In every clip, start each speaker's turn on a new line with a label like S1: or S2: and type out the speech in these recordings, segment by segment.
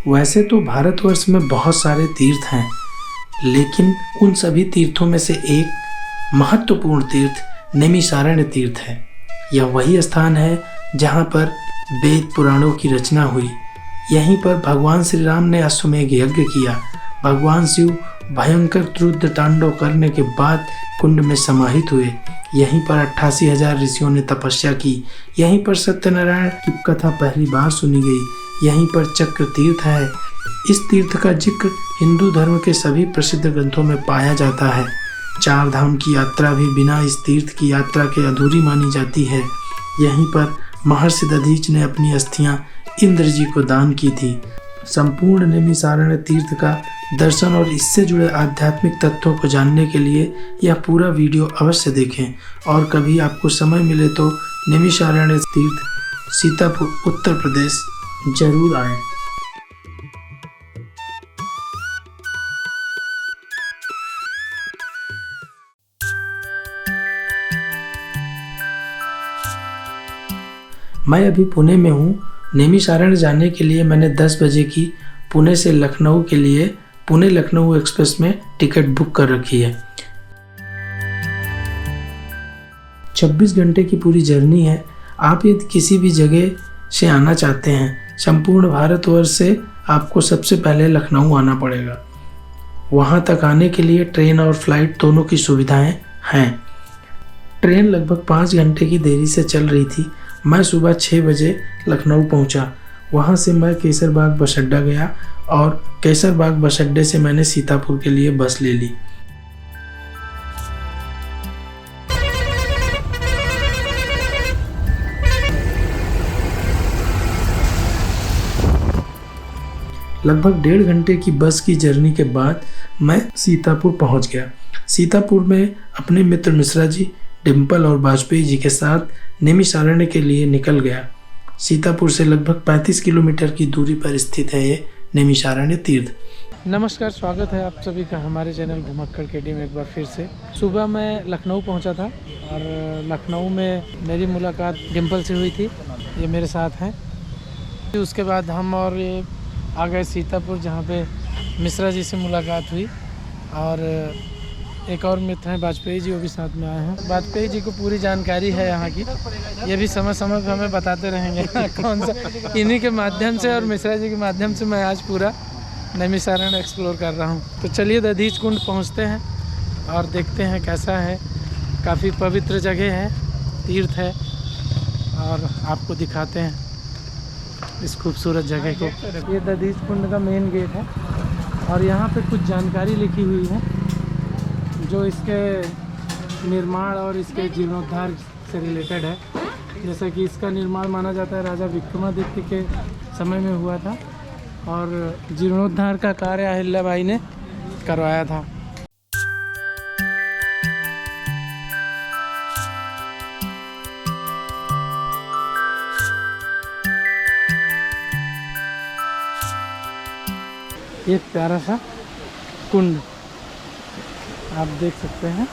S1: वैसे तो भारतवर्ष में बहुत सारे तीर्थ हैं, लेकिन उन सभी तीर्थों में से एक महत्वपूर्ण तीर्थ नैमिषारण्य तीर्थ है। यह वही स्थान है जहाँ पर वेद पुराणों की रचना हुई। यहीं पर भगवान श्री राम ने अश्वमेध यज्ञ किया। भगवान शिव भयंकर रुद्र तांडव करने के बाद कुंड में समाहित हुए। यहीं पर 88,000 ऋषियों ने तपस्या की। यहीं पर सत्यनारायण की कथा पहली बार सुनी गई। यहीं पर चक्र तीर्थ है। इस तीर्थ का जिक्र हिंदू धर्म के सभी प्रसिद्ध ग्रंथों में पाया जाता है। 4 धाम की यात्रा भी बिना इस तीर्थ की यात्रा के अधूरी मानी जाती है। यहीं पर महर्षि दधीच ने अपनी अस्थियां इंद्र जी को दान की थी। संपूर्ण नैमिषारण्य तीर्थ का दर्शन और इससे जुड़े आध्यात्मिक तथ्यों को जानने के लिए यह पूरा वीडियो अवश्य देखें और कभी आपको समय मिले तो नैमिषारण्य तीर्थ सीतापुर उत्तर प्रदेश जरूर आएं। मैं अभी पुणे में हूँ। नैमिषारण्य जाने के लिए मैंने 10 बजे की पुणे से लखनऊ के लिए पुणे लखनऊ एक्सप्रेस में टिकट बुक कर रखी है। 26 घंटे की पूरी जर्नी है। आप यदि किसी भी जगह से आना चाहते हैं, संपूर्ण भारतवर्ष से आपको सबसे पहले लखनऊ आना पड़ेगा। वहां तक आने के लिए ट्रेन और फ्लाइट दोनों की सुविधाएं हैं। ट्रेन लगभग 5 घंटे की देरी से चल रही थी। मैं सुबह 6 बजे लखनऊ पहुंचा। वहां से मैं केसरबाग बस अड्डा गया और केसरबाग बस अड्डे से मैंने सीतापुर के लिए बस ले ली। लगभग 1.5 घंटे की बस की जर्नी के बाद मैं सीतापुर पहुंच गया। सीतापुर में अपने मित्र मिश्रा जी, डिम्पल और वाजपेयी जी के साथ नैमिषारण्य के लिए निकल गया। सीतापुर से लगभग 35 किलोमीटर की दूरी पर स्थित है ये नैमिषारण्य तीर्थ। नमस्कार, स्वागत है आप सभी का हमारे चैनल घुमक्कड़ केडी में एक बार फिर से। सुबह मैं लखनऊ पहुंचा था और लखनऊ में मेरी मुलाकात डिम्पल से हुई थी, ये मेरे साथ हैं। उसके बाद हम और ये आ गए सीतापुर, जहाँ पे मिश्रा जी से मुलाकात हुई और एक और मित्र हैं वाजपेयी जी, वो भी साथ में आए हैं। वाजपेयी जी को पूरी जानकारी है यहाँ की, ये भी समय समय पर हमें बताते रहेंगे कौन सा। इन्हीं के माध्यम से और मिश्रा जी के माध्यम से मैं आज पूरा नैमिषारण्य एक्सप्लोर कर रहा हूँ। तो चलिए दधीच कुंड पहुँचते हैं और देखते हैं कैसा है। काफ़ी पवित्र जगह है, तीर्थ है और आपको दिखाते हैं इस खूबसूरत जगह को। ये दधीच कुंड का मेन गेट है और यहाँ पे कुछ जानकारी लिखी हुई है जो इसके निर्माण और इसके जीर्णोद्धार से रिलेटेड है। जैसा कि इसका निर्माण माना जाता है राजा विक्रमादित्य के समय में हुआ था और जीर्णोद्धार का कार्य अहिल्याबाई ने करवाया था। ये प्यारा सा कुंड आप देख सकते हैं।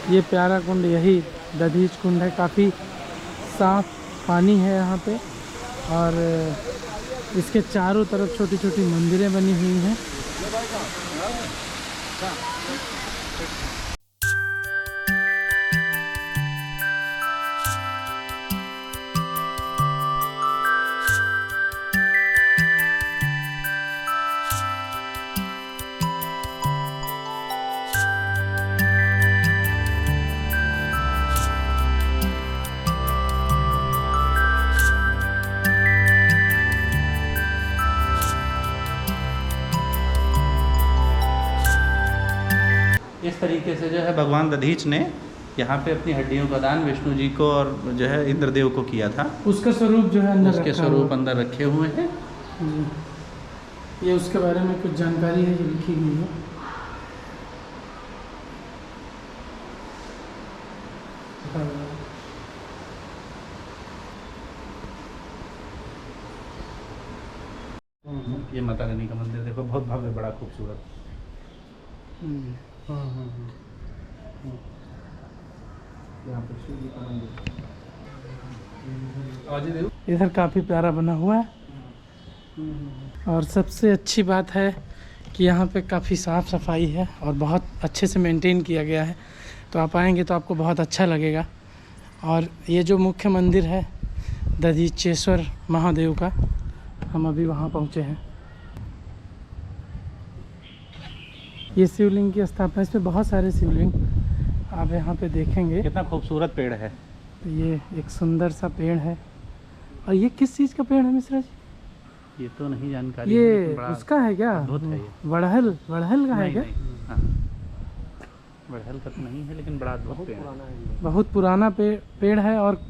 S1: ये प्यारा कुंड यही दधीच कुंड है। काफ़ी साफ पानी है यहाँ पे और इसके चारों तरफ छोटी छोटी मंदिरें बनी हुई हैं।
S2: इस तरीके से जो है भगवान दधीच ने यहाँ पे अपनी हड्डियों का दान विष्णु जी को और जो है इंद्रदेव को किया था।
S1: उसका स्वरूप जो है
S2: अंदर रखे हुए हैं।
S1: ये उसके बारे में कुछ जानकारी है जो लिखी हुई है।
S2: ये माता रानी का मंदिर देखो, बहुत भव्य, बड़ा खूबसूरत। यहाँ पर शिव जी का मंदिर।
S1: इधर काफ़ी प्यारा बना हुआ है। और सबसे अच्छी बात है कि यहाँ पे काफ़ी साफ़ सफाई है और बहुत अच्छे से मेंटेन किया गया है, तो आप आएंगे तो आपको बहुत अच्छा लगेगा। और ये जो मुख्य मंदिर है दधीचेश्वर महादेव का, हम अभी वहाँ पहुँचे हैं। ये शिवलिंग की स्थापना, इसमें बहुत सारे शिवलिंग आप यहाँ पे देखेंगे।
S2: कितना खूबसूरत पेड़ है।
S1: तो ये एक सुंदर सा पेड़ है। और ये किस चीज़ का पेड़ है मिश्रा जी?
S2: ये तो नहीं जानकारी,
S1: ये
S2: लेकिन बड़ा
S1: उसका है क्या?
S2: अद्भुत है ये।
S1: वड़हल का है
S2: नहीं,
S1: क्या?
S2: नहीं, हाँ। बड़हल का तो नहीं है, लेकिन बड़ा अद्भुत पेड़ है।
S1: बहुत पुराना पेड़ है और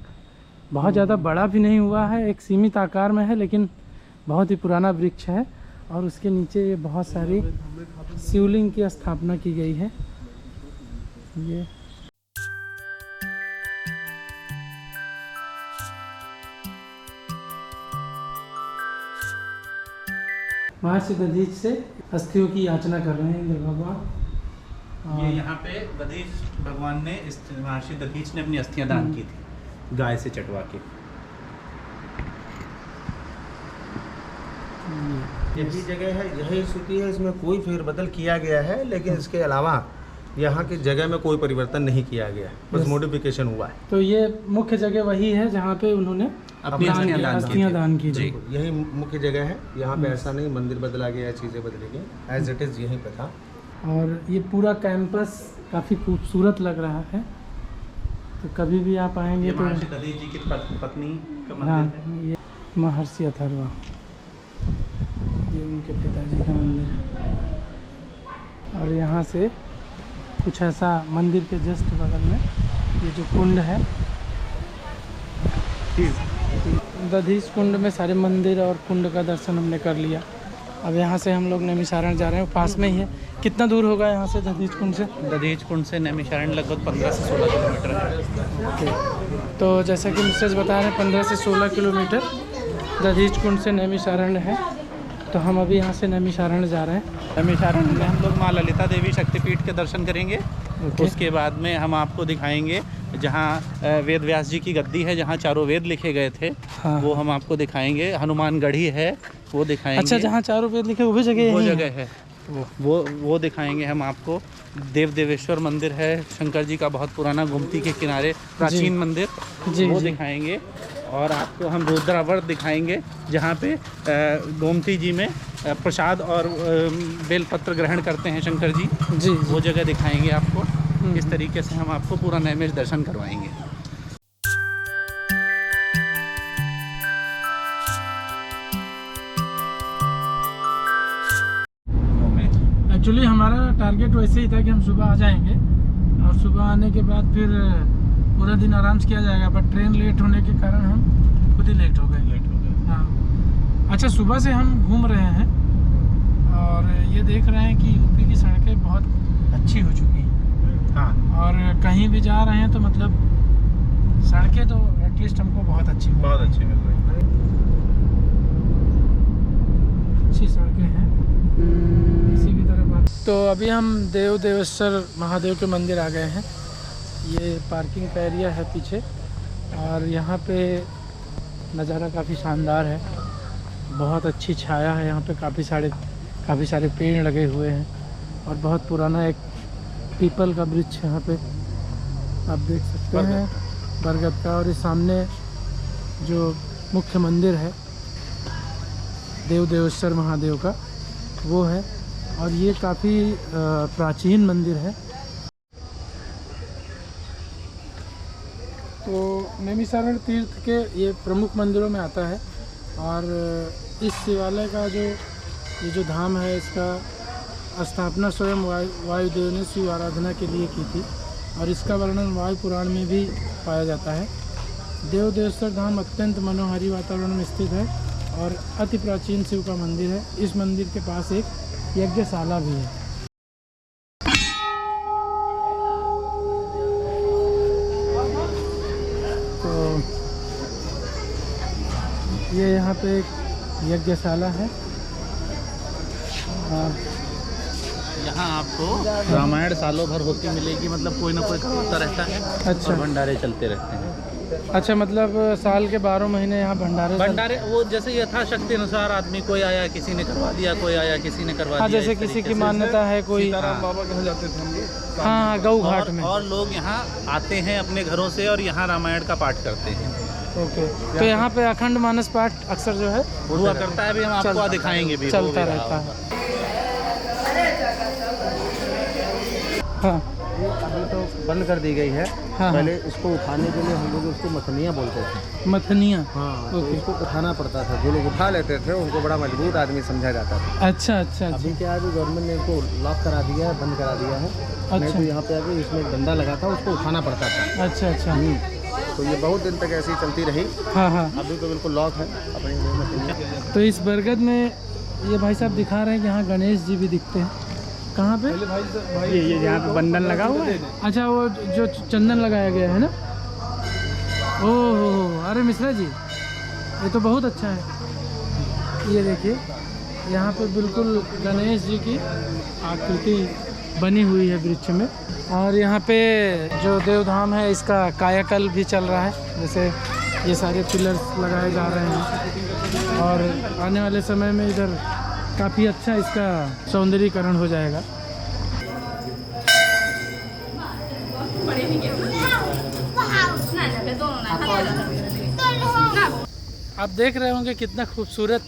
S1: बहुत ज़्यादा बड़ा भी नहीं हुआ है, एक सीमित आकार में है, लेकिन बहुत ही पुराना वृक्ष है। और उसके नीचे ये बहुत सारी शिवलिंग की स्थापना की गई है। ये महर्षि दधीच से अस्थियों की याचना कर रहे हैं इंद्र भगवान।
S2: ये यहाँ पे दधीच भगवान ने, इस महर्षि दधीच ने अपनी अस्थियां दान की थी गाय से चटवा के।
S3: यही जगह है, यही स्थिति है, इसमें कोई फेरबदल किया गया है, लेकिन इसके अलावा यहाँ की जगह में कोई परिवर्तन नहीं किया गया है, बस मॉडिफिकेशन हुआ है।
S1: तो ये मुख्य जगह वही है जहाँ पे उन्होंने
S2: अपनी
S1: अस्थियां दान की थी।
S3: यही मुख्य जगह है, यहाँ पे ऐसा नहीं मंदिर बदला गया, चीज़ें बदली गई, एज इट इज़ यहीं पे था।
S1: और ये पूरा कैंपस काफ़ी खूबसूरत लग रहा है, तो कभी भी आप आएंगे
S2: ये
S1: तो।
S2: महर्षि दधीच जी की पत्नी का
S1: हाँ,
S2: मंदिर है।
S1: ये महर्षि अथर्वा, ये उनके पिताजी का मंदिर है। और यहाँ से कुछ ऐसा मंदिर के जस्ट बगल में ये जो कुंड है, दधीच कुंड में सारे मंदिर और कुंड का दर्शन हमने कर लिया। अब यहाँ से हम लोग नैमिषारण्य जा रहे हैं, पास में ही है। कितना दूर होगा यहाँ से दधीच कुंड से?
S2: दधीच कुंड से नैमिषारण्य लगभग 15 से 16 किलोमीटर है।
S1: तो जैसा कि मिसेज बता रहे हैं 15 से 16 किलोमीटर दधीच कुंड से नैमिषारण्य है। तो हम अभी यहाँ से नैमिषारण्य जा रहे हैं।
S2: नैमिषारण्य में हम लोग माँ ललिता देवी शक्तिपीठ के दर्शन करेंगे। उसके बाद में हम आपको दिखाएंगे जहाँ वेद व्यास जी की गद्दी है, जहाँ चारों वेद लिखे गए थे।
S1: हाँ।
S2: वो हम आपको दिखाएंगे। हनुमान गढ़ी है, वो दिखाएंगे।
S1: अच्छा, जहाँ चारों वेद लिखे वो जगह
S2: वो
S1: यही
S2: जगह है, वो दिखाएंगे हम आपको। देवेश्वर मंदिर है, शंकर जी का बहुत पुराना गोमती के किनारे प्राचीन मंदिर, वो दिखाएंगे। और आपको हम रुद्रावर दिखाएंगे, जहाँ पे गोमती जी में प्रसाद और बेलपत्र ग्रहण करते हैं शंकर जी। वो जगह दिखाएंगे आपको। इस तरीके से हम आपको पूरा नैमिष दर्शन करवाएंगे।
S1: एक्चुअली हमारा टारगेट वैसे ही था कि हम सुबह आ जाएंगे और सुबह आने के बाद फिर पूरा दिन आराम से किया जाएगा, बट ट्रेन लेट होने के कारण हम खुद ही लेट हो गए। हाँ, अच्छा, सुबह से हम घूम रहे हैं और ये देख रहे हैं कि यूपी की सड़कें बहुत अच्छी हो चुकी हैं।
S3: हाँ,
S1: और कहीं भी जा रहे हैं तो मतलब सड़कें तो एटलीस्ट हमको बहुत अच्छी मिल रही हैं। अच्छी सड़कें हैं किसी भी तरह बात। तो अभी हम देवेश्वर महादेव के मंदिर आ गए हैं। ये पार्किंग का एरिया है पीछे, और यहाँ पे नज़ारा काफ़ी शानदार है। बहुत अच्छी छाया है यहाँ पे, काफ़ी सारे पेड़ लगे हुए हैं और बहुत पुराना एक पीपल का वृक्ष यहाँ पे आप देख सकते हैं, बरगद का। और इस सामने जो मुख्य मंदिर है देवेश्वर महादेव का, वो है। और ये काफ़ी प्राचीन मंदिर है। तो नैमिषारण्य तीर्थ के ये प्रमुख मंदिरों में आता है। और इस शिवालय का ये जो धाम है, इसका स्थापना स्वयं वायुदेव ने शिव आराधना के लिए की थी, और इसका वर्णन वायु पुराण में भी पाया जाता है। देवेश्वर धाम अत्यंत मनोहारी वातावरण में स्थित है और अति प्राचीन शिव का मंदिर है। इस मंदिर के पास एक यज्ञशाला भी है। तो ये यहाँ पे एक यज्ञशाला है।
S2: यहाँ आपको रामायण सालों भर होती मिलेगी, मतलब कोई ना कोई होता रहता है।
S1: अच्छा,
S2: और भंडारे चलते रहते हैं।
S1: अच्छा, मतलब साल के 12 महीने यहाँ
S2: भंडारे वो जैसे यथाशक्ति अनुसार आदमी, कोई आया किसी ने करवा दिया, कोई आया किसी ने करवा
S1: हाँ,
S2: दिया।
S1: जैसे किसी की मान्यता है कोई।
S3: बाबा के जाते थे हम लोग।
S1: हाँ, गऊ घाट में।
S2: और लोग यहाँ आते हैं अपने घरों से और यहाँ रामायण का पाठ करते हैं।
S1: ओके, तो यहाँ पे अखंड मानस पाठ अक्सर जो है
S2: हुआ करता है। अभी हम आपको दिखाएंगे भी,
S1: चलता रहता है। हाँ,
S3: अभी तो बंद कर दी गई है।
S1: हाँ,
S3: पहले इसको उठाने के लिए हम लोग उसको मथनियाँ बोलते थे।
S1: मथनियाँ।
S3: हाँ, तो
S1: ओके।
S3: इसको उठाना पड़ता था। जो लोग उठा लेते थे उनको बड़ा मजबूत आदमी समझा जाता था।
S1: अच्छा अच्छा अच्छा।
S3: अभी क्या है, गवर्नमेंट ने इनको लॉक करा दिया है, बंद करा दिया है। नहीं
S1: अच्छा
S3: तो यहाँ पे आके इसमें एक डंडा लगा था, उसको उठाना पड़ता था।
S1: अच्छा अच्छा।
S3: तो ये बहुत दिन तक ऐसे ही चलती रही।
S1: हाँ हाँ।
S3: अभी तो बिल्कुल लॉक है अपनी।
S1: तो इस बरगद में ये भाई साहब दिखा रहे हैं कि यहाँ गणेश जी भी दिखते हैं। कहाँ पे?
S3: ये यहाँ पे बंधन लगा हुआ है।
S1: अच्छा, वो जो चंदन लगाया गया है ना। ओह, अरे मिश्रा जी, ये तो बहुत अच्छा है। ये देखिए, यहाँ पे बिल्कुल गणेश जी की आकृति बनी हुई है वृक्ष में। और यहाँ पे जो देवधाम है इसका कायाकल्प भी चल रहा है। जैसे ये सारे पिलर्स लगाए जा रहे हैं और आने वाले समय में इधर काफ़ी अच्छा इसका सौंदर्यीकरण हो जाएगा। आप देख रहे होंगे कितना खूबसूरत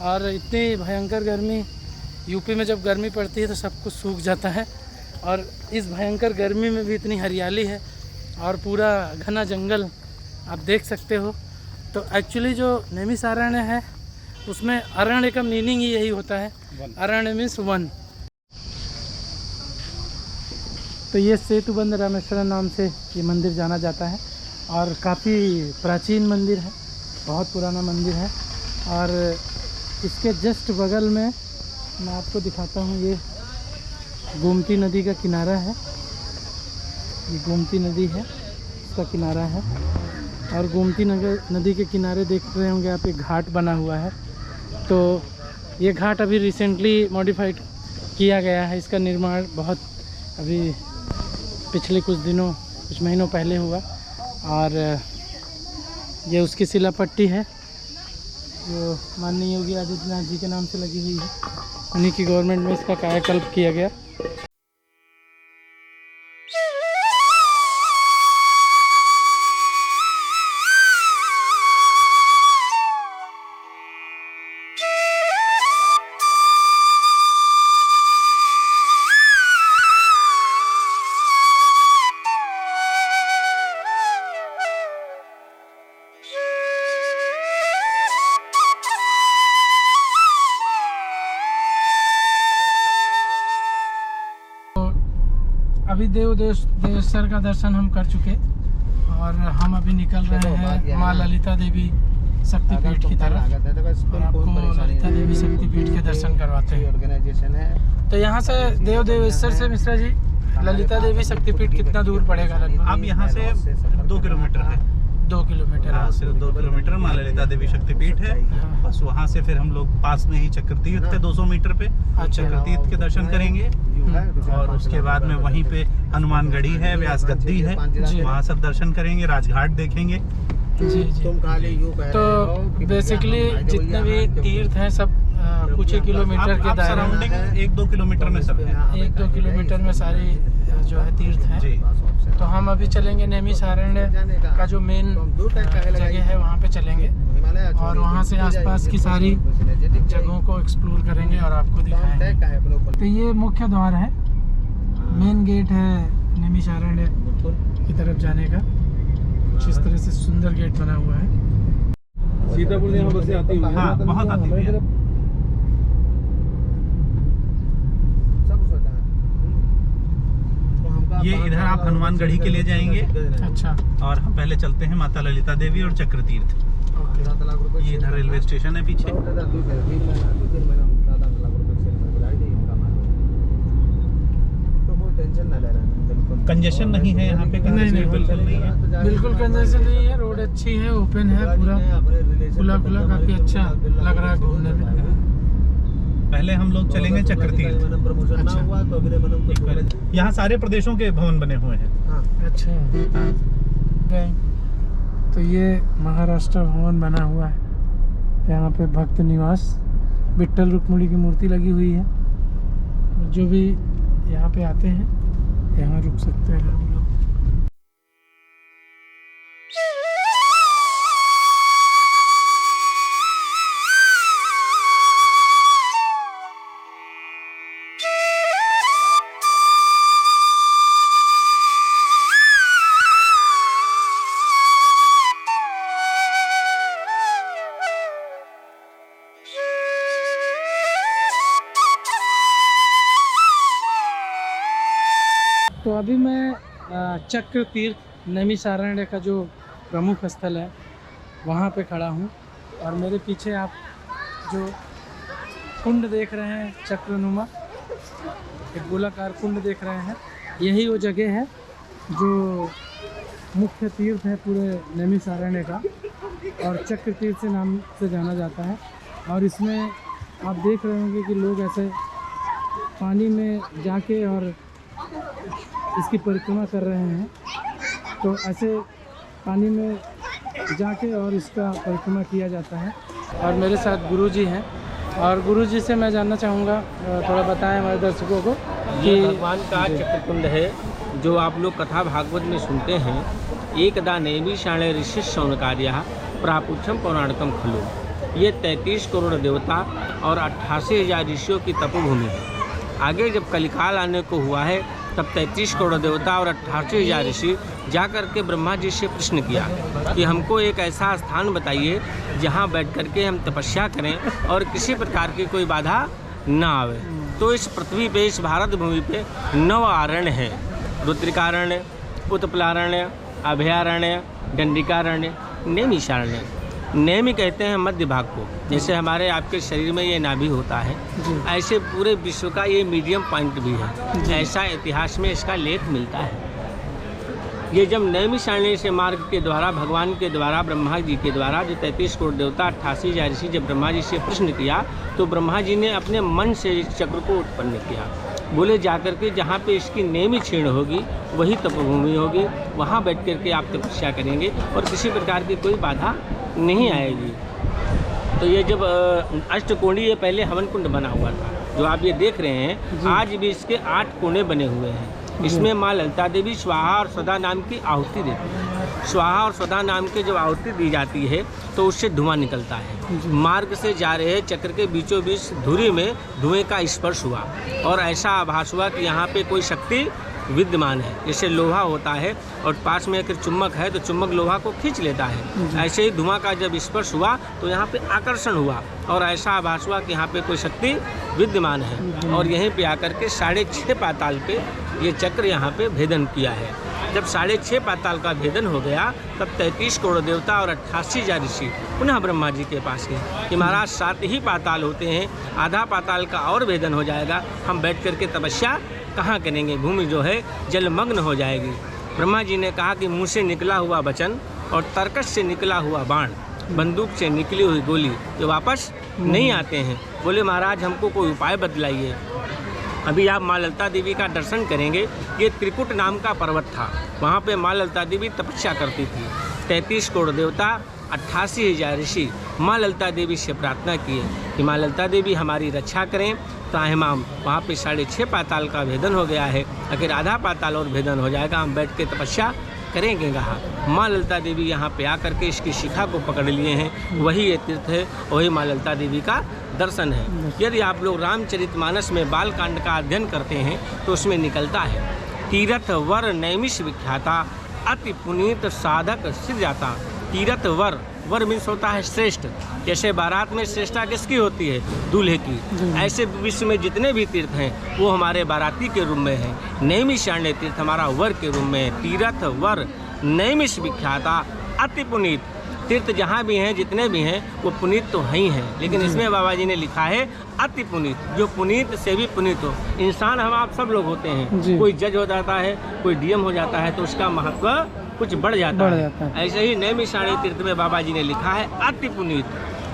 S1: और इतनी भयंकर गर्मी। यूपी में जब गर्मी पड़ती है तो सब कुछ सूख जाता है, और इस भयंकर गर्मी में भी इतनी हरियाली है और पूरा घना जंगल आप देख सकते हो। तो एक्चुअली जो नैमिषारण्य है उसमें अरण्य का मीनिंग ही यही होता है। अरण्य मीन्स वन। तो ये सेतुबंध रामेश्वरम नाम से ये मंदिर जाना जाता है और काफ़ी प्राचीन मंदिर है, बहुत पुराना मंदिर है। और इसके जस्ट बगल में मैं आपको दिखाता हूँ, ये गोमती नदी का किनारा है। ये गोमती नदी है, इसका किनारा है। और गोमती नदी के किनारे देख रहे होंगे आप, एक घाट बना हुआ है। तो ये घाट अभी रिसेंटली मॉडिफाइड किया गया है। इसका निर्माण बहुत अभी पिछले कुछ महीनों पहले हुआ। और ये उसकी शिलापट्टी है जो माननीय योगी आदित्यनाथ जी के नाम से लगी हुई है। उन्हीं की गवर्नमेंट में इसका कायाकल्प किया गया। अभी देवेश्वर का दर्शन हम कर चुके और हम अभी निकल रहे हैं माँ ललिता देवी शक्तिपीठ की तरफ। और आपको ललिता देवी शक्तिपीठ के दर्शन करवाते हैं। तो यहाँ से देवेश्वर से मिश्रा जी ललिता देवी शक्तिपीठ कितना दूर पड़ेगा लगभग?
S2: अब यहाँ से 2 किलोमीटर है।
S1: 2 किलोमीटर?
S2: यहाँ से 2 किलोमीटर माँ ललिता देवी शक्तिपीठ है। बस वहाँ से फिर हम लोग पास में ही चक्रतीर्थ पे 200 मीटर पे चक्रतीर्थ के दर्शन करेंगे। और उसके बाद में वहीं पे हनुमानगढ़ी है, व्यास गद्दी है, वहाँ सब दर्शन करेंगे, राजघाट देखेंगे।
S1: जी जी। तो बेसिकली जितने भी तीर्थ हैं सब कुछ ही किलोमीटर के दायरे में,
S2: 1-2 किलोमीटर में सब है।
S1: 1-2 किलोमीटर में सारी जो है तीर्थ हैं। तो हम अभी चलेंगे नैमिषारण्य का जो मेन जगह है वहाँ पे चलेंगे और वहाँ से आसपास की सारी जगहों को एक्सप्लोर करेंगे और आपको दिखाएंगे। तो ये मुख्य द्वार है, मेन गेट है नैमिषारण्य की तरफ जाने का। कुछ इस तरह से सुंदर गेट बना हुआ है।
S3: सीतापुर यहाँ बसें आती हुई?
S2: हाँ, बहुत आती हुई है। ये इधर आप हनुमानगढ़ी के लिए जाएंगे।
S1: अच्छा।
S2: और हम पहले चलते हैं माता ललिता देवी और चक्रतीर्थ। ये इधर रेलवे स्टेशन है पीछे। कंजेशन नहीं है यहाँ पे?
S1: नहीं,
S2: बिल्कुल नहीं है।
S1: बिल्कुल कंजेशन नहीं है। रोड अच्छी है, ओपन है, पूरा खुला काफी अच्छा लग रहा है घूमने में।
S2: पहले हम लोग चलेंगे चक्रतीर्थ। यहाँ सारे प्रदेशों के भवन बने हुए हैं।
S1: अच्छा। तो ये महाराष्ट्र भवन बना हुआ है, यहाँ पे भक्त निवास, विट्ठल रुक्मिणी की मूर्ति लगी हुई है। जो भी यहाँ पे आते हैं यहाँ रुक सकते हैं हम लोग। तो अभी मैं चक्र तीर्थ नैमिषारण्य का जो प्रमुख स्थल है वहाँ पे खड़ा हूँ, और मेरे पीछे आप जो कुंड देख रहे हैं, चक्रनुमा एक गोलाकार कुंड देख रहे हैं, यही वो जगह है जो मुख्य तीर्थ है पूरे नैमिषारण्य का, और चक्र तीर्थ से नाम से जाना जाता है। और इसमें आप देख रहे होंगे कि लोग ऐसे पानी में जाके और इसकी परिक्रमा कर रहे हैं। तो ऐसे पानी में जाके और इसका परिक्रमा किया जाता है। और मेरे साथ गुरुजी हैं, और गुरुजी से मैं जानना चाहूँगा, थोड़ा बताएं हमारे दर्शकों को कि
S4: भगवान का चक्रकुंड है जो आप लोग कथा भागवत में सुनते हैं। एकदा नैमिषारण्य ऋषि शौनकार्यः प्रापुच्छम पौराणिकम खलु। ये 33 करोड़ देवता और 88,000 ऋषियों की तपोभूमि है। आगे जब कलिकाल आने को हुआ है तब 33 करोड़ देवता और 88,000 ऋषि जाकर के ब्रह्मा जी से प्रश्न किया कि हमको एक ऐसा स्थान बताइए जहाँ बैठ कर के हम तपस्या करें और किसी प्रकार की कोई बाधा ना आवे। तो इस पृथ्वी पे, इस भारत भूमि पे 9 अरण्य हैं। रुद्रिकारण्य, उत्पलारण्य, अभयारण्य, दंडिकारण्य, नैमिषारण्य। नैमि कहते हैं मध्य भाग को, जैसे हमारे आपके शरीर में ये नाभि होता है, ऐसे पूरे विश्व का ये मीडियम पॉइंट भी है। ऐसा इतिहास में इसका लेख मिलता है। ये जब नैमिषारण्य से मार्ग के द्वारा, भगवान के द्वारा, ब्रह्मा जी के द्वारा, जो 33 करोड़ देवता 88,000 ऋषि जब ब्रह्मा जी से प्रश्न किया तो ब्रह्मा जी ने अपने मन से इस चक्र को उत्पन्न किया। बोले जाकर के जहाँ पे इसकी नेमी क्षीण होगी वही तपोभूमि होगी, वहाँ बैठ कर के आप तपस्या करेंगे और किसी प्रकार की कोई बाधा नहीं आएगी। तो ये जब अष्टकोणीय पहले हवन कुंड बना हुआ था, जो आप ये देख रहे हैं, आज भी इसके 8 कोने बने हुए हैं। इसमें माँ ललिता देवी स्वाहा और स्वधा नाम की आहुति देती है। स्वाहा और स्वधा नाम की जब आहुति दी जाती है तो उससे धुआं निकलता है। मार्ग से जा रहे चक्र के बीचों बीच धुरी में धुएं का स्पर्श हुआ और ऐसा आभास हुआ कि यहाँ पे कोई शक्ति विद्यमान है। जैसे लोहा होता है और पास में अगर चुम्बक है तो चुम्बक लोहा को खींच लेता है, ऐसे ही धुआं का जब स्पर्श हुआ तो यहाँ पे आकर्षण हुआ और ऐसा आभास हुआ कि यहाँ पे कोई शक्ति विद्यमान है। और यहीं पे आकर के 6.5 पाताल पे ये चक्र यहाँ पे भेदन किया है। जब 6.5 पाताल का भेदन हो गया तब 33 करोड़ देवता और 88,000 ऋषि पुनः ब्रह्मा जी के पास गए कि महाराज 7 ही पाताल होते हैं, आधा पाताल का और भेदन हो जाएगा, हम बैठ करके तपस्या कहाँ करेंगे, भूमि जो है जलमग्न हो जाएगी। ब्रह्मा जी ने कहा कि मुँह से निकला हुआ वचन और तर्कश से निकला हुआ बाण, बंदूक से निकली हुई गोली जो वापस नहीं आते हैं। बोले महाराज हमको कोई उपाय बतलाइए। अभी आप माँ ललिता देवी का दर्शन करेंगे। ये त्रिकुट नाम का पर्वत था, वहाँ पे माँ ललिता देवी तपस्या करती थी। 33 करोड़ देवता 88,000 ऋषि माँ ललिता देवी से प्रार्थना किए कि माँ ललिता देवी हमारी रक्षा करें। त्राहिमाम वहाँ पे 6.5 पाताल का भेदन हो गया है, अगर आधा पाताल और भेदन हो जाएगा हम बैठ के तपस्या करेंगे। कहा माँ ललिता देवी यहाँ पे आकर के इसकी शिखा को पकड़ लिए हैं, वही ये तीर्थ है, वही माँ ललिता देवी का दर्शन है। यदि आप लोग रामचरितमानस में बाल कांड का अध्ययन करते हैं तो उसमें निकलता है तीर्थ वर नैमिष विख्याता अति पुनीत साधक सिद्ध जाता। तीर्थ वर, वर मीन्स होता है श्रेष्ठ। जैसे बारात में श्रेष्ठता किसकी होती है, दूल्हे की, ऐसे विश्व में जितने भी तीर्थ हैं वो हमारे बाराती के रूप में है। नैमिषारण्य तीर्थ हमारा वर के रूप में है। तीर्थ वर नैमिष विख्याता अति पुनीत। तीर्थ जहाँ भी हैं, जितने भी हैं, वो पुनीत तो ही हैं, लेकिन इसमें बाबा जी ने लिखा है अति पुनीत, जो पुनीत से भी पुनीत हो। इंसान हम आप सब लोग होते हैं, कोई जज हो जाता है, कोई डीएम हो जाता है तो उसका महत्व कुछ बढ़ जाता है। ऐसे ही नैमिषारण्य तीर्थ में बाबा जी ने लिखा है अति पुनीत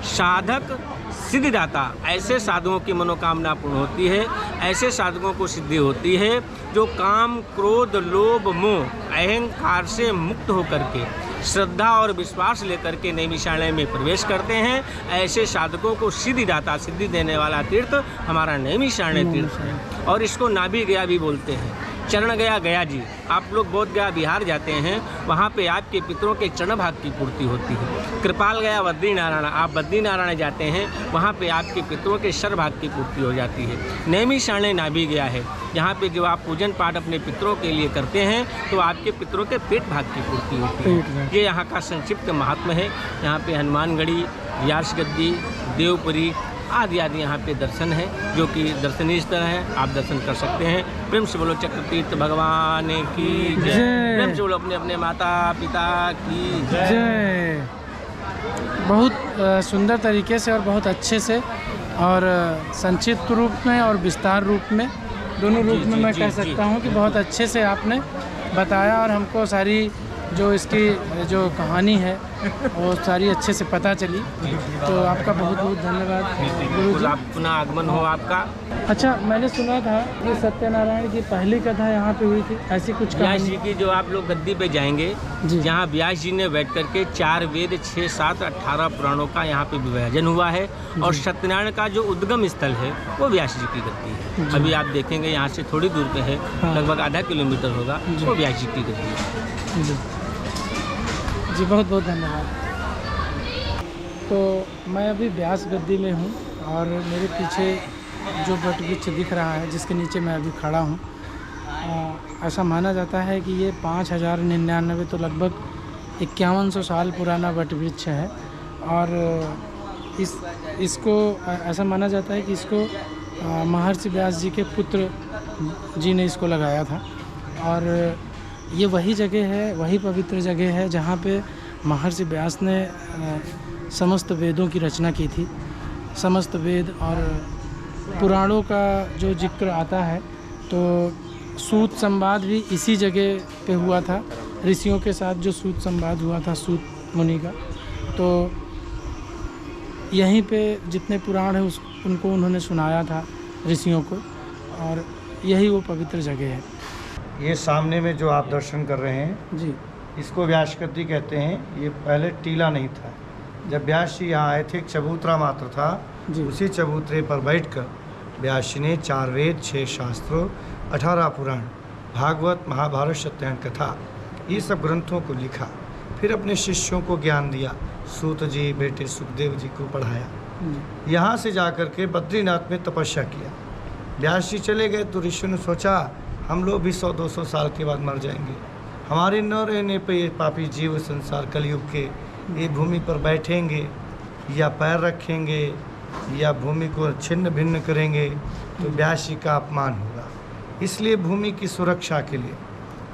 S4: साधक सिद्धिदाता। ऐसे साधुओं की मनोकामना पूर्ण होती है, ऐसे साधकों को सिद्धि होती है जो काम, क्रोध, लोभ, मोह, अहंकार से मुक्त होकर के श्रद्धा और विश्वास लेकर के नैमिषारण्य में प्रवेश करते हैं। ऐसे साधकों को सिद्धिदाता, सिद्धि देने वाला तीर्थ हमारा नैमिषारण्य तीर्थ है। और इसको नाभि गया भी बोलते हैं। चरण गया गया जी, आप लोग बोध गया बिहार जाते हैं, वहाँ पे आपके पितरों के चरण भाग की पूर्ति होती है। कृपाल गया बद्री नारायण, आप बद्री नारायण जाते हैं, वहाँ पे आपके पितरों के शर भाग की पूर्ति हो जाती है। नैमिषारण्य नाभि गया है, यहाँ पे जो आप पूजन पाठ अपने पितरों के लिए करते हैं तो आपके पितरों के पेट भाग की पूर्ति होती है। ये यहाँ का संक्षिप्त महात्मा है। यहाँ पे हनुमानगढ़ी, व्यास गद्दी, देवपुरी आदि आदि यहाँ पे दर्शन है, जो कि दर्शनीय स्थल है, आप दर्शन कर सकते हैं। प्रेम से बोलो चक्रतीर्थ भगवान की जय। प्रेम से बोलो अपने अपने माता पिता की
S1: जय। बहुत सुंदर तरीके से और बहुत अच्छे से और संक्षिप्त रूप में और विस्तार रूप में, दोनों रूप में मैं कह सकता हूँ कि बहुत अच्छे से आपने बताया और हमको सारी जो इसकी जो कहानी है वो सारी अच्छे से पता चली। तो आपका बहुत बहुत धन्यवाद गुरु जी।
S4: आप पुनः आगमन हो आपका।
S1: अच्छा, मैंने सुना था कि सत्यनारायण की पहली कथा यहाँ पे हुई थी, ऐसी कुछ
S4: व्यास
S1: कहानी?
S4: जी की जो आप लोग गद्दी पे जाएंगे, जहाँ व्यास जी ने बैठ करके 4 वेद 6 7 18 पुराणों का यहाँ पे विभाजन हुआ है। और सत्यनारायण का जो उद्गम स्थल है वो व्यास जी की गद्दी है। अभी आप देखेंगे यहाँ से थोड़ी दूर पे है, लगभग आधा किलोमीटर होगा, वो व्यास जी की गद्दी है।
S1: जी बहुत बहुत धन्यवाद। तो मैं अभी व्यास गद्दी में हूँ और मेरे पीछे जो वट वृक्ष दिख रहा है, जिसके नीचे मैं अभी खड़ा हूँ, ऐसा माना जाता है कि ये 5099 तो लगभग 5100 साल पुराना वट वृक्ष है। और इसको ऐसा माना जाता है कि इसको महर्षि व्यास जी के पुत्र जी ने इसको लगाया था। और ये वही जगह है, वही पवित्र जगह है जहाँ पे महर्षि व्यास ने समस्त वेदों की रचना की थी। समस्त वेद और पुराणों का जो जिक्र आता है तो सूत संवाद भी इसी जगह पे हुआ था, ऋषियों के साथ जो सूत संवाद हुआ था सूत मुनि का। तो यहीं पे जितने पुराण हैं उनको उन्होंने सुनाया था ऋषियों को, और यही वो पवित्र जगह है।
S5: ये सामने में जो आप दर्शन कर रहे हैं
S1: जी,
S5: इसको व्यास गद्दी कहते हैं। ये पहले टीला नहीं था। जब व्यास जी यहाँ आए थे, एक चबूतरा मात्र था। उसी चबूतरे पर बैठकर व्यास जी ने 4 वेद 6 शास्त्रों 18 पुराण, भागवत, महाभारत, सत्यनारायण कथा, ये सब ग्रंथों को लिखा। फिर अपने शिष्यों को ज्ञान दिया। सूत जी बेटे सुखदेव जी को पढ़ाया। यहाँ से जाकर के बद्रीनाथ में तपस्या किया। व्यास जी चले गए तो ऋषियों ने सोचा हम लोग भी 100-200 साल के बाद मर जाएंगे। हमारे न रहने पे ये पापी जीव संसार कलयुग के ये भूमि पर बैठेंगे या पैर रखेंगे या भूमि को छिन्न भिन्न करेंगे तो व्यास जी का अपमान होगा। इसलिए भूमि की सुरक्षा के लिए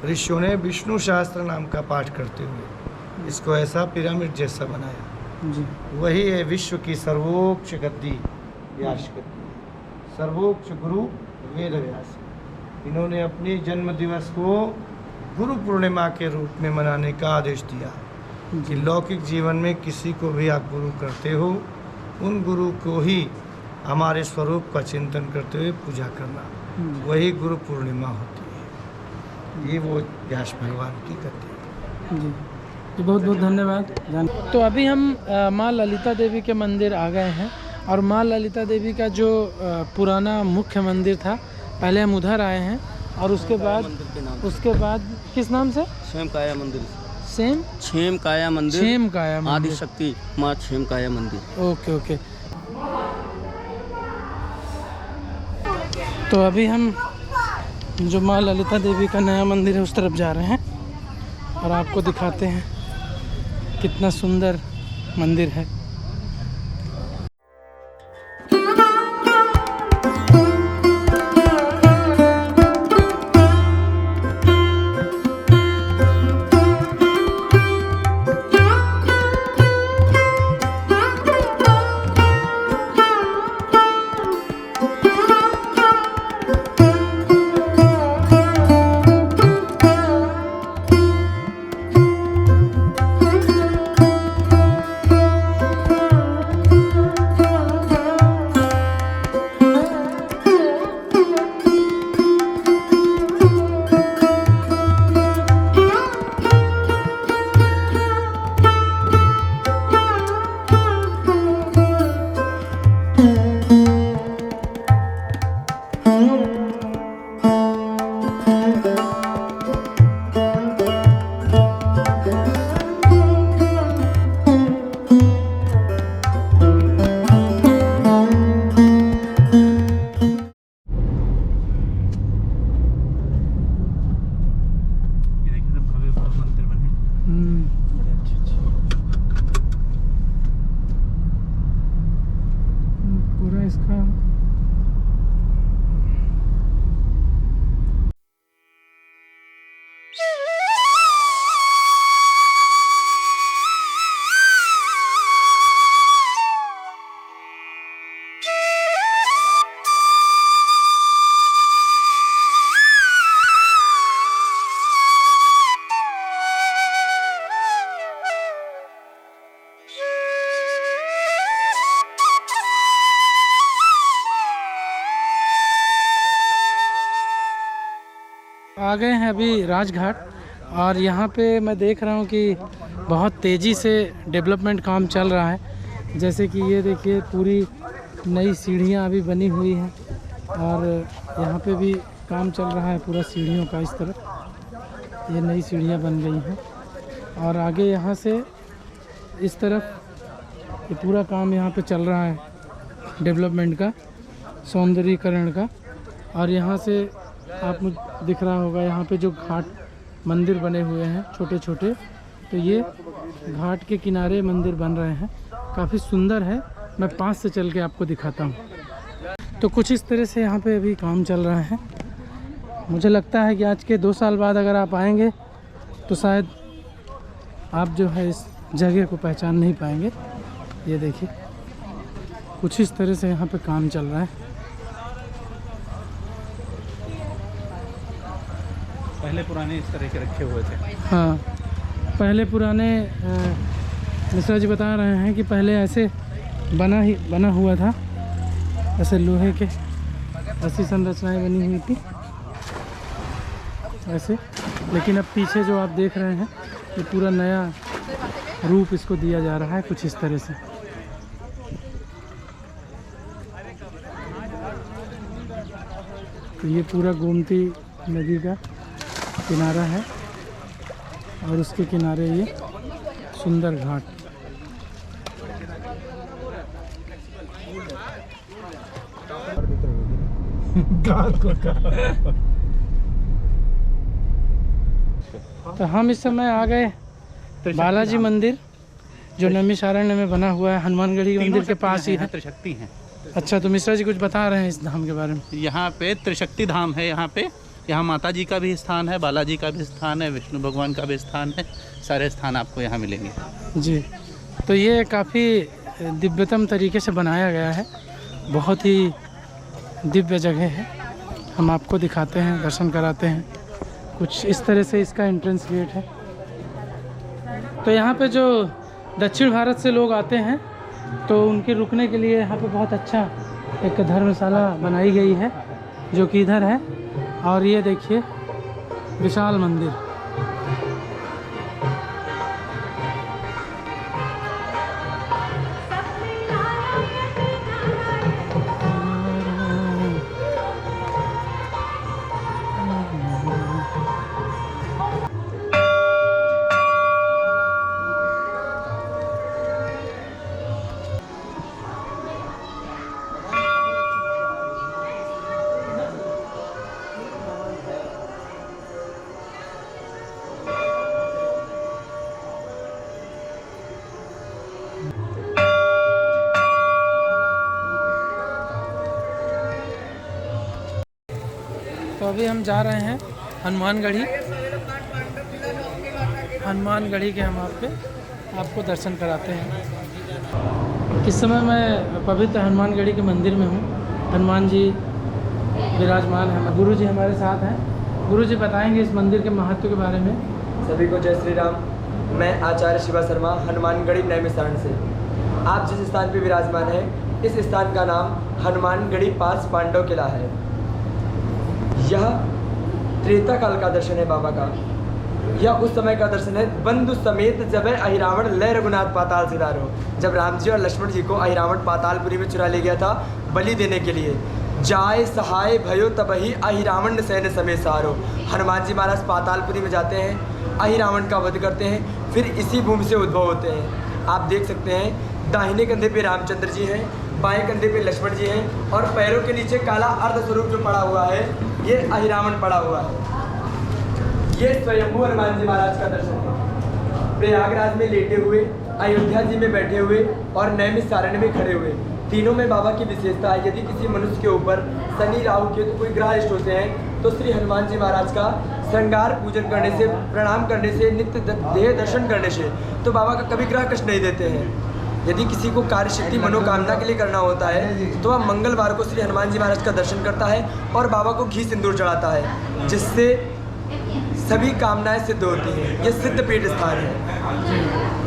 S5: ऋषियों ने विष्णु शास्त्र नाम का पाठ करते हुए इसको ऐसा पिरामिड जैसा बनाया। वही है विश्व की सर्वोच्च गद्दी, व्यास गद्दी। सर्वोच्च गुरु वेद व्यास। इन्होंने अपने जन्म दिवस को गुरु पूर्णिमा के रूप में मनाने का आदेश दिया कि लौकिक जीवन में किसी को भी आप गुरु करते हो, उन गुरु को ही हमारे स्वरूप का चिंतन करते हुए पूजा करना, वही गुरु पूर्णिमा होती है। ये वो व्यास भगवान की गद्दी है।
S1: जी बहुत बहुत धन्यवाद। तो अभी हम माँ ललिता देवी के मंदिर आ गए हैं और माँ ललिता देवी का जो पुराना मुख्य मंदिर था, पहले हम उधर आए हैं और उसके बाद किस नाम से?
S6: क्षेम काया मंदिर।
S1: क्षेम काया मंदिर,
S6: आदि शक्ति माँ क्षेम काया मंदिर।
S1: Okay okay. तो अभी हम जो माँ ललिता देवी का नया मंदिर है उस तरफ जा रहे हैं और आपको दिखाते हैं कितना सुंदर मंदिर है। पूरा इसका आ गए हैं अभी राजघाट, और यहाँ पे मैं देख रहा हूँ कि बहुत तेज़ी से डेवलपमेंट काम चल रहा है। जैसे कि ये देखिए पूरी नई सीढ़ियाँ अभी बनी हुई हैं, और यहाँ पे भी काम चल रहा है पूरा सीढ़ियों का। इस तरफ ये नई सीढ़ियाँ बन गई हैं, और आगे यहाँ से इस तरफ ये पूरा काम यहाँ पे चल रहा है डेवलपमेंट का, सौंदर्यीकरण का। और यहाँ से आप मुझे दिख रहा होगा यहाँ पे जो घाट मंदिर बने हुए हैं छोटे छोटे, तो ये घाट के किनारे मंदिर बन रहे हैं, काफ़ी सुंदर है। मैं पास से चल के आपको दिखाता हूँ। तो कुछ इस तरह से यहाँ पे अभी काम चल रहा है। मुझे लगता है कि आज के 2 साल बाद अगर आप आएंगे तो शायद आप जो है इस जगह को पहचान नहीं पाएंगे। ये देखिए कुछ इस तरह से यहाँ पे काम चल रहा है।
S2: पहले पुराने इस तरह के रखे हुए थे।
S1: हाँ, पहले पुराने मिश्रा जी बता रहे हैं कि पहले ऐसे बना हुआ था, ऐसे लोहे के ऐसी संरचनाएं बनी हुई थी ऐसे। लेकिन अब पीछे जो आप देख रहे हैं ये पूरा नया रूप इसको दिया जा रहा है कुछ इस तरह से। तो ये पूरा गोमती नदी का किनारा है, और उसके किनारे ये सुंदर घाट। तो हम इस समय आ गए बालाजी मंदिर, जो नैमिषारण्य में बना हुआ है, हनुमानगढ़ी मंदिर के पास ही है।
S2: त्रिशक्ति हैं।
S1: अच्छा, तो मिश्रा जी कुछ बता रहे हैं इस धाम के बारे में।
S2: यहाँ पे त्रिशक्ति धाम है। यहाँ माता जी का भी स्थान है, बालाजी का भी स्थान है, विष्णु भगवान का भी स्थान है। सारे स्थान आपको यहाँ मिलेंगे
S1: जी। तो ये काफ़ी दिव्यतम तरीके से बनाया गया है, बहुत ही दिव्य जगह है। हम आपको दिखाते हैं, दर्शन कराते हैं। कुछ इस तरह से इसका एंट्रेंस गेट है। तो यहाँ पे जो दक्षिण भारत से लोग आते हैं तो उनके रुकने के लिए यहाँ पे बहुत अच्छा एक धर्मशाला बनाई गई है, जो कि इधर है। और ये देखिए विशाल मंदिर। तो अभी हम जा रहे हैं हनुमानगढ़ी के हम आपको दर्शन कराते हैं। इस समय मैं पवित्र हनुमानगढ़ी के मंदिर में हूँ। हनुमान जी विराजमान हैं। गुरु जी हमारे साथ हैं। गुरु जी बताएंगे इस मंदिर के महत्व के बारे में।
S7: सभी को जय श्री राम। मैं आचार्य शिवा शर्मा हनुमानगढ़ी नैमिषारण्य से। आप जिस स्थान पर विराजमान है, इस स्थान का नाम हनुमानगढ़ी पास पांडव किला है। यह त्रेता काल का दर्शन है बाबा का। यह उस समय का दर्शन है बंधु समेत जब अहिरावण लय रघुनाथ पाताल सिधारो। जब राम जी और लक्ष्मण जी को अहिरावण पातालपुरी में चुरा ले गया था बलि देने के लिए। जाय सहाय भयो तबहि अहिरावण सैन्य समेत सारो। हनुमान जी महाराज पातालपुरी में जाते हैं, अहिरावण का वध करते हैं, फिर इसी भूमि से उद्भव होते हैं। आप देख सकते हैं दाहिने कंधे पे रामचंद्र जी हैं, बाएं कंधे पे लक्ष्मण जी हैं, और पैरों के नीचे काला अर्ध स्वरूप जो पड़ा हुआ है ये अहिरावण पड़ा हुआ है। ये स्वयंभू हनुमान जी महाराज का दर्शन है। प्रयागराज में लेटे हुए, अयोध्या जी में बैठे हुए और नैमिषारण्य में खड़े हुए। तीनों में बाबा की विशेषता है। यदि किसी मनुष्य के ऊपर शनि राहु केतु कोई ग्रह अरिष्ट होते हैं तो श्री हनुमान जी महाराज का श्रृंगार पूजन करने से, प्रणाम करने से, नित्य देह दर्शन करने से तो बाबा का कभी ग्रह कष्ट नहीं देते हैं। यदि किसी को कार्य सिद्धि मनोकामना के लिए करना होता है तो वह मंगलवार को श्री हनुमान जी महाराज का दर्शन करता है और बाबा को घी सिंदूर चढ़ाता है, जिससे सभी कामनाएं सिद्ध होती हैं। यह सिद्धपीठ स्थान है।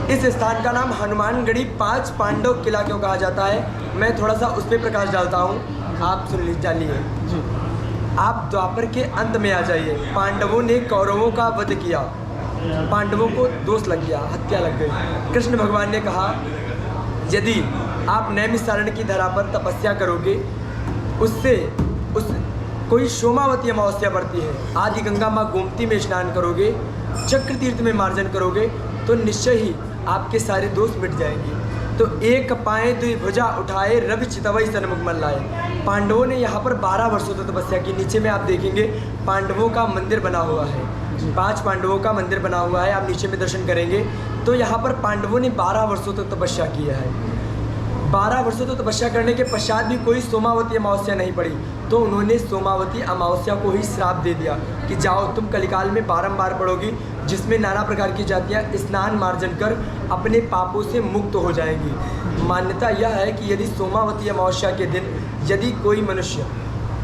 S7: इस स्थान का नाम हनुमानगढ़ी 5 पांडव किला क्यों कहा जाता है, मैं थोड़ा सा उस पर प्रकाश डालता हूँ, आप सुन लीजिए, जानिए। आप द्वापर के अंत में आ जाइए। पांडवों ने कौरवों का वध किया, पांडवों को दोष लग गया, हत्या लग गई। कृष्ण भगवान ने कहा यदि आप नैमिषारण्य की धरा पर तपस्या करोगे, उससे कोई सोमावती अमावस्या पड़ती है, आदि गंगा माँ गोमती में स्नान करोगे, चक्र तीर्थ में मार्जन करोगे तो निश्चय ही आपके सारे दोष मिट जाएंगे। तो एक पाए दुई भुजा उठाए, रवि चितवई सन्मुख मन लाए। पांडवों ने यहाँ पर 12 वर्षों तक तपस्या की। नीचे में आप देखेंगे पांडवों का मंदिर बना हुआ है, 5 पांडवों का मंदिर बना हुआ है। आप नीचे में दर्शन करेंगे तो यहाँ पर पांडवों ने 12 वर्षों तक तपस्या किया है। 12 वर्षों तक तपस्या करने के पश्चात भी कोई सोमावती अमावस्या नहीं पड़ी, तो उन्होंने सोमावती अमावस्या को ही श्राप दे दिया कि जाओ तुम कलिकाल में बारंबार पड़ोगी, जिसमें नाना प्रकार की जातियाँ स्नान मार्जन कर अपने पापों से मुक्त हो जाएंगी। मान्यता यह है कि यदि सोमावती अमावस्या के दिन यदि कोई मनुष्य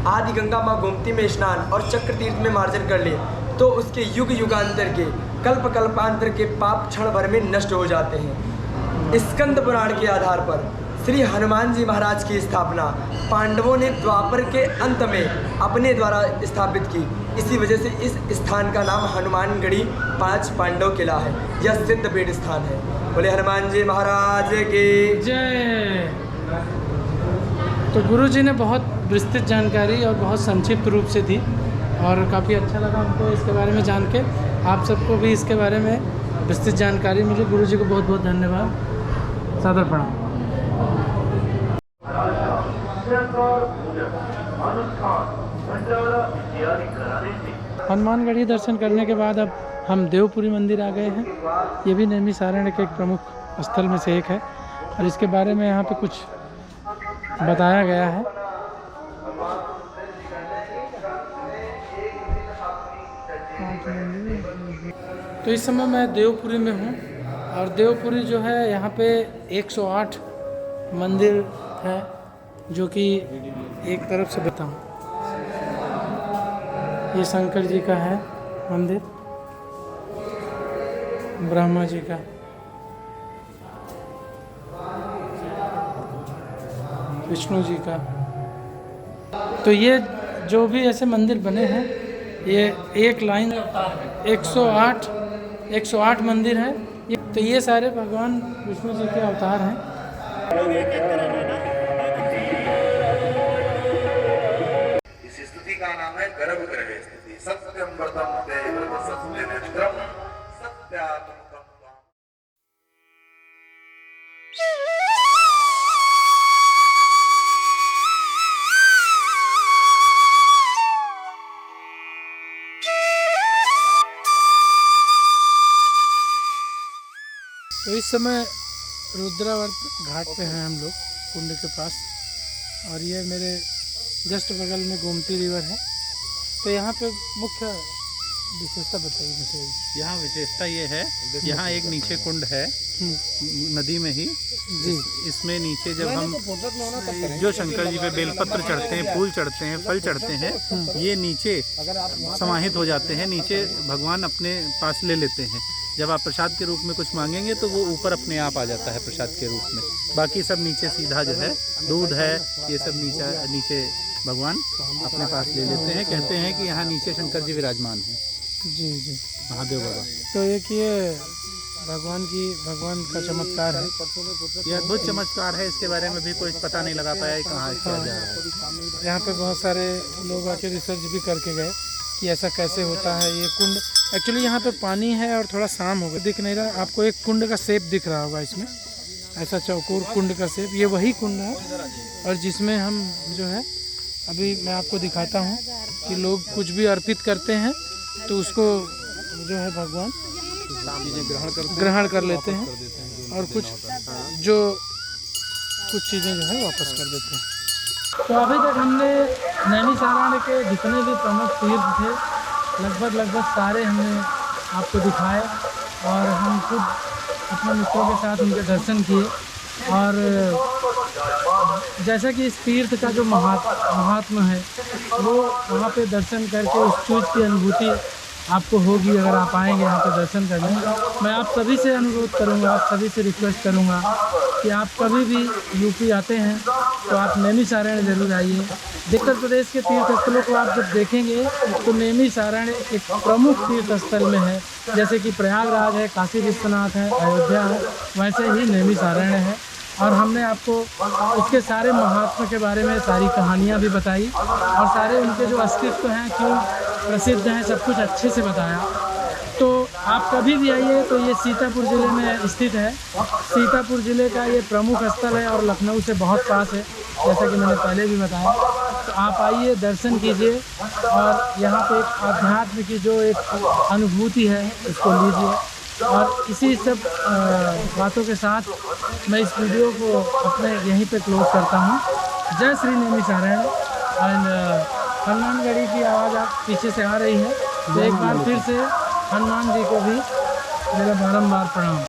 S7: आदि गंगा माँ गोमती में स्नान और चक्र तीर्थ में मार्जन कर ले तो उसके युग युगांतर के, कल्प कल्पांतर के पाप क्षण भर में नष्ट हो जाते हैं। स्कंद पुराण के आधार पर श्री हनुमान जी महाराज की स्थापना पांडवों ने द्वापर के अंत में अपने द्वारा स्थापित की। इसी वजह से इस स्थान का नाम हनुमानगढ़ी 5 पांडव किला है। यह सिद्धपीठ स्थान है। बोले हनुमान जी महाराज की
S1: जय। तो गुरु जी ने बहुत विस्तृत जानकारी और बहुत संक्षिप्त रूप से दी और काफ़ी अच्छा लगा हमको इसके बारे में जान के। आप सबको भी इसके बारे में विस्तृत जानकारी मिली। गुरु जी को बहुत बहुत धन्यवाद। सादर प्रणाम। हनुमानगढ़ी दर्शन करने के बाद अब हम देवपुरी मंदिर आ गए हैं। ये भी नैमिषारण्य के एक प्रमुख स्थल में से एक है और इसके बारे में यहाँ पे कुछ बताया गया है। तो इस समय मैं देवपुरी में हूँ और देवपुरी जो है यहाँ पे 108 मंदिर है, जो कि एक तरफ से बताऊँ, ये शंकर जी का है मंदिर, ब्रह्मा जी का, विष्णु जी का। तो ये जो भी ऐसे मंदिर बने हैं, ये एक लाइन 108 मंदिर है। तो ये सारे भगवान विष्णु जी के अवतार हैं।
S8: इस स्तुति का नाम है गर्भगृह स्तुति। सत्यम व्रतम देव सत्य नेत्रम सत्यात्मकम।
S1: तो इस समय रुद्रावर्त घाट पे हैं हम लोग, कुंड के पास, और ये मेरे जस्ट बगल में गोमती रिवर है। तो यहाँ पे मुख्य विशेषता बताइए मुझे।
S2: यहाँ विशेषता ये है, यहाँ एक नीचे कुंड है नदी में ही जी। इसमें नीचे जब हम जो शंकर जी पे बेलपत्र चढ़ते हैं, फूल चढ़ते हैं, फल चढ़ते हैं, ये नीचे समाहित हो जाते हैं, नीचे भगवान अपने पास ले लेते हैं। जब आप प्रसाद के रूप में कुछ मांगेंगे तो वो ऊपर अपने आप आ जाता है प्रसाद के रूप में। बाकी सब नीचे सीधा जो है, दूध है, ये सब नीचे भगवान अपने पास ले लेते हैं। कहते हैं कि यहाँ नीचे शंकर जी विराजमान हैं।
S1: जी जी,
S2: महादेव बाबा।
S1: तो एक ये भगवान का चमत्कार है,
S2: यह अद्भुत चमत्कार है। इसके बारे में भी कोई पता नहीं लगा पाया है कहाँ किया जा रहा है।
S1: यहाँ पे बहुत सारे लोग आके रिसर्च भी करके गए कि ऐसा कैसे होता है। ये कुंड एक्चुअली यहाँ पे पानी है और थोड़ा शाम हो गया, दिख नहीं रहा आपको। एक कुंड का शेप दिख रहा होगा इसमें, ऐसा चौकोर कुंड का शेप। ये वही कुंड है और जिसमें हम जो है अभी मैं आपको दिखाता हूँ कि लोग कुछ भी अर्पित करते हैं तो उसको जो है भगवान ग्रहण कर लेते हैं। और कुछ जो कुछ चीज़ें जो है वापस कर देते हैं। तो अभी तक हमने नैमिषारण्य के जितने भी प्रमुख तीर्थ थे लगभग सारे हमने आपको दिखाए और हम खुद अपने मित्रों के साथ उनके दर्शन किए। और जैसा कि इस तीर्थ का जो महात्म है वो वहाँ पे दर्शन करके उस चीज़ की अनुभूति आपको होगी अगर आप आएंगे यहाँ पे दर्शन करने। मैं आप सभी से अनुरोध करूँगा, आप सभी से रिक्वेस्ट करूँगा कि आप कभी भी यूपी आते हैं तो आप नैमिषारण्य ज़रूर आइए। उत्तर प्रदेश के तीर्थ स्थलों को आप जब देखेंगे तो नैमिषारण्य एक प्रमुख तीर्थ स्थल में है। जैसे कि प्रयागराज है, काशी विश्वनाथ है, अयोध्या है, वैसे ही नैमिषारण्य है। और हमने आपको उसके सारे महात्मा के बारे में सारी कहानियाँ भी बताई और सारे उनके जो अस्तित्व हैं, क्यों प्रसिद्ध हैं, सब कुछ अच्छे से बताया। तो आप कभी भी आइए तो ये सीतापुर ज़िले में स्थित है। सीतापुर ज़िले का ये प्रमुख स्थल है और लखनऊ से बहुत पास है, जैसा कि मैंने पहले भी बताया। तो आप आइए, दर्शन कीजिए और यहाँ पे एक आध्यात्म की जो एक अनुभूति है उसको लीजिए। और इसी सब बातों के साथ मैं इस वीडियो को अपने यहीं पे क्लोज करता हूँ। जय श्री नैमिषारण्य। एंड हनुमानगढ़ी की आवाज़ आप पीछे से आ रही है, तो एक बार फिर से हनुमान जी को भी मेरा बारंबार प्रणाम।